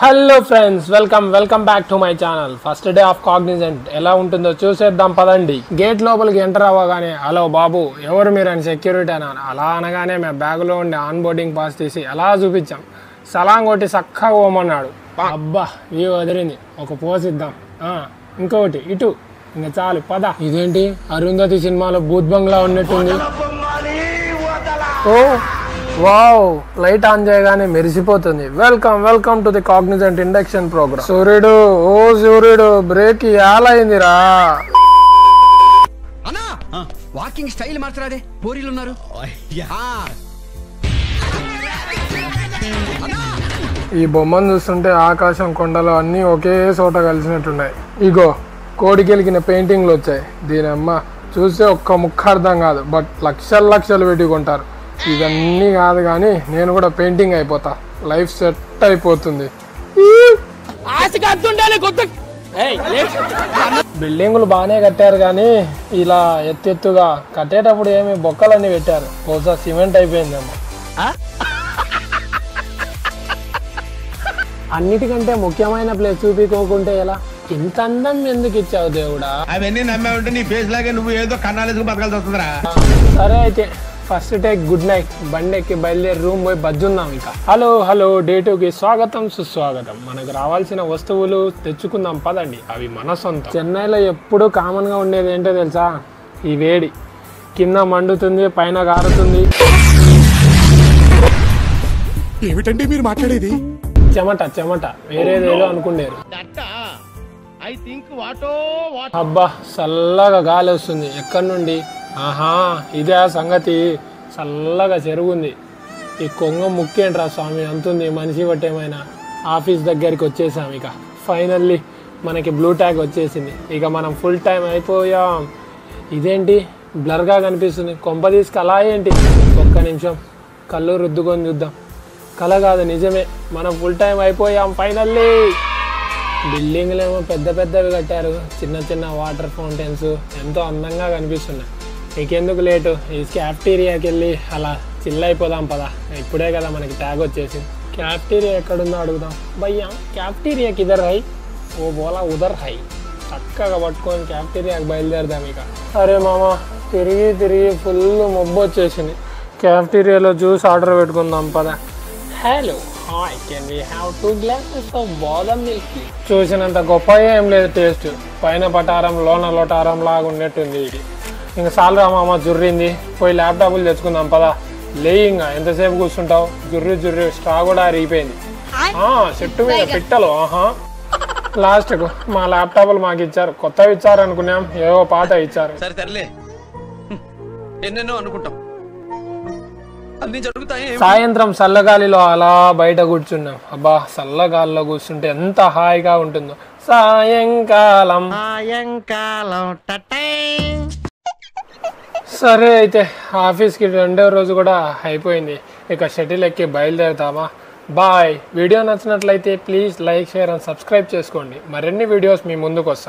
Hello friends, welcome back to my channel. First day of Cognizant ఎలా ఉంటుందో చూసేద్దాం పదండి. గేట్ లోపలికి ఎంటర్ అవ్వగానే హలో బాబు ఎవరు మీరు అని సెక్యూరిటీ అన్నాను. అలా అనగానే మేము బ్యాగ్లో ఉండే ఆన్ బోర్డింగ్ పాస్ తీసి అలా చూపించాం. సలాం కొట్టి చక్కగా పోమన్నాడు. అబ్బా వ్యూ వదిలింది, ఒక పోజ్ ఇద్దాం, ఇంకొకటి ఇటు, ఇంకా చాలు పద. ఇదేంటి అరుంధతి సినిమాలో బూత్ బంగ్లా ఉన్నట్టుంది. ఓ వావ్, లైట్ ఆన్ చేయగానే మెరిసిపోతుంది. Welcome to the Cognizant induction programme. సూర్యుడు, ఓ సూర్యుడు, బ్రేక్ ఏలైందిరా. అన్నా వాకింగ్ స్టైల్ మార్చరాదే, పోరీలు ఉన్నారు. ఈ బొమ్మను చూస్తుంటే ఆకాశం కొండలు అన్నీ ఒకే చోట కలిసినట్టున్నాయి. ఇగో కోడికెలికిన పెయింటింగ్లు వచ్చాయి. దీని అమ్మ చూస్తే ఒక్క ముక్క అర్థం కాదు, బట్ లక్షలు పెట్టి కొంటారు. ఇవన్నీ కాదు కానీ నేను కూడా పెయింటింగ్ అయిపోతా, లైఫ్ సెట్ అయిపోతుంది. బిల్డింగులు బాగానే కట్టారు కానీ ఇలా ఎత్తెత్తుగా కట్టేటప్పుడు ఏమి బొక్కలన్నీ పెట్టారు. బహుశా సిమెంట్ అయిపోయిందేమో. అన్నిటికంటే ముఖ్యమైన ప్లేస్ చూపించుకోకుంటే ఎలా? ఇంత అందం ఎందుకు ఇచ్చావు దేవుడా? అవన్నీ నమ్మే ఉంటే నీ ఫేస్ లాగే నువ్వు ఏదో కన్నాలేసుకు బతకాల్సి వస్తుందిరా. సరే అయితే ఫస్ట్ టేక్ గుడ్ నైట్. బండి ఎక్కి బయలుదేరి రూమ్ పోయి బజ్జున్నాం. ఇంకా హలో డే 2కి స్వాగతం సుస్వాగతం. మనకు రావాల్సిన వస్తువులు తెచ్చుకుందాం పదండి, అవి మన సొంతం. చెన్నైలో ఎప్పుడు కామన్గా ఉండేది ఏంటో తెలుసా? ఈ వేడి, కింద మండుతుంది, పైన కారుతుంది. ఏమిటండి మీరు మాట్లాడేది? చెమట వేరేదేదో అనుకునేరు. అబ్బా చల్లగా గాలి వస్తుంది. ఎక్కడి నుండి? ఆహా, ఇదే సంగతి. చల్లగా చెరుగుంది. ఈ కొంగ ముక్కేంట్రా స్వామి అంతుంది మనిషి బట్టేమైనా. ఆఫీస్ దగ్గరికి వచ్చేసాం. ఇక ఫైనల్లీ మనకి బ్లూ ట్యాగ్ వచ్చేసింది. ఇక మనం ఫుల్ టైం అయిపోయాం. ఇదేంటి బ్లర్గా కనిపిస్తుంది? కొంప తీసుకు అలా ఏంటి? ఒక్క నిమిషం కళ్ళు రుద్దుకొని చూద్దాం. కళ కాదు, నిజమే, మనం ఫుల్ టైం అయిపోయాం ఫైనల్లీ. బిల్డింగ్లు ఏమో పెద్దవి కట్టారు, చిన్న వాటర్ ఫౌంటైన్స్ ఎంతో అందంగా కనిపిస్తున్నాయి. నీకెందుకు లేటు, ఈ క్యాఫ్టీరియాకి వెళ్ళి అలా చిల్ అయిపోదాం పదా. ఇప్పుడే కదా మనకి ట్యాగ్ వచ్చేసి. క్యాఫ్టీరియా ఎక్కడుందో అడుగుదాం. భయ్యా క్యాఫ్టీరియాకి ఇదర్ హై, ఓ బోలా ఉదర్ హై. చక్కగా పట్టుకొని క్యాఫ్టీరియాకి బయలుదేరదాం. ఇక అరే మామ, తిరిగి ఫుల్ మొబ్బు వచ్చేసింది. క్యాఫ్టీరియాలో జ్యూస్ ఆర్డర్ పెట్టుకుందాం పదా. Hello hi, can we have 2 glasses of బాదం మిల్క్? చూసినంత గొప్ప ఏం లేదు టేస్ట్, పైన పటారం లోన లోటారం లాగా ఉన్నట్టుంది ఇది. ఇంకా చాలురా మామ, జుర్రింది. పోయి ల్యాప్టాప్లు తెచ్చుకుందాం పదా. లేయింగా ఎంతసేపు కూర్చుంటావు? జుర్రి స్ట్రా కూడా అరిగిపోయింది. చెట్టు మీద పిట్టలు. లాస్ట్కు మా ల్యాప్టాప్లు మాకు ఇచ్చారు. కొత్తవి ఇచ్చారు అనుకున్నాం, ఏవో పాత ఇచ్చారు. సరే తరలే, ఎన్నెన్నో అనుకుంటాం, అన్ని జరుగుతాయి. సాయంత్రం చల్లగాలిలో అలా బయట కూర్చున్నాం. అబ్బా చల్లగాలిలో కూర్చుంటే ఎంత హాయిగా ఉంటుందో. సాయంకాలం. సరే అయితే ఆఫీస్కి 2వ రోజు కూడా అయిపోయింది. ఇక షటిల్ ఎక్కి బయలుదేరుతామా. బాయ్. వీడియో నచ్చినట్లయితే please like, share and subscribe చేసుకోండి. మరిన్ని వీడియోస్ మీ ముందుకు వస్తాయి.